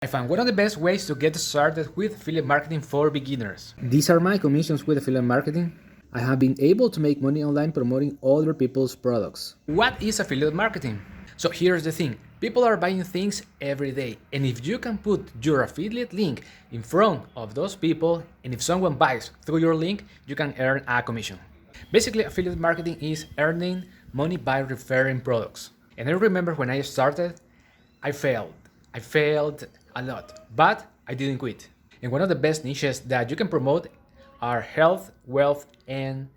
I found one of the best ways to get started with affiliate marketing for beginners. These are my commissions with affiliate marketing. I have been able to make money online promoting other people's products. What is affiliate marketing? So here's the thing. People are buying things every day, and if you can put your affiliate link in front of those people, and if someone buys through your link, you can earn a commission. Basically, affiliate marketing is earning money by referring products. And I remember when I started, I failed. I failed a lot, but I didn't quit. And one of the best niches that you can promote are health, wealth, and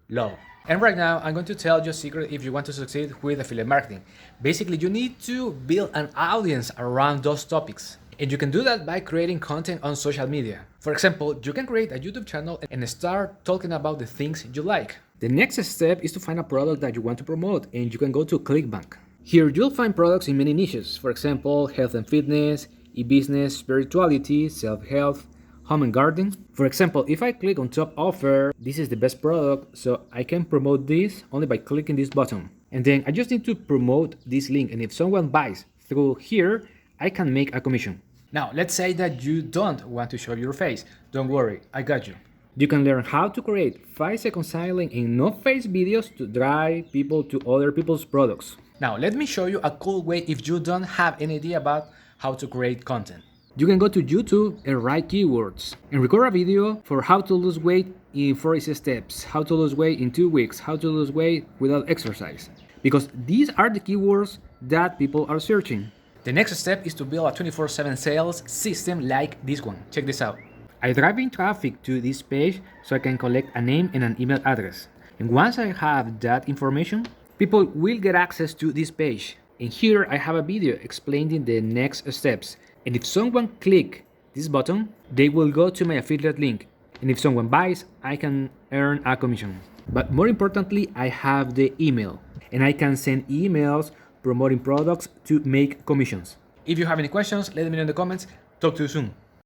love. And right now, I'm going to tell you a secret if you want to succeed with affiliate marketing. Basically, you need to build an audience around those topics. And you can do that by creating content on social media. For example, you can create a YouTube channel and start talking about the things you like. The next step is to find a product that you want to promote, and you can go to ClickBank. Here you'll find products in many niches, for example, health and fitness, e-business, spirituality, self-help, home and garden. For example, if I click on top offer, this is the best product, so I can promote this only by clicking this button. And then I just need to promote this link, and if someone buys through here, I can make a commission. Now, let's say that you don't want to show your face. Don't worry, I got you. You can learn how to create 5-second silent and no-face videos to drive people to other people's products. Now, let me show you a cool way if you don't have any idea about how to create content. You can go to YouTube and write keywords and record a video for how to lose weight in 40 steps, how to lose weight in 2 weeks, how to lose weight without exercise. Because these are the keywords that people are searching. The next step is to build a 24/7 sales system like this one. Check this out. I drive in traffic to this page so I can collect a name and an email address. And once I have that information, people will get access to this page. And here I have a video explaining the next steps. And if someone click this button, they will go to my affiliate link. And if someone buys, I can earn a commission. But more importantly, I have the email. And I can send emails promoting products to make commissions. If you have any questions, let me know in the comments. Talk to you soon.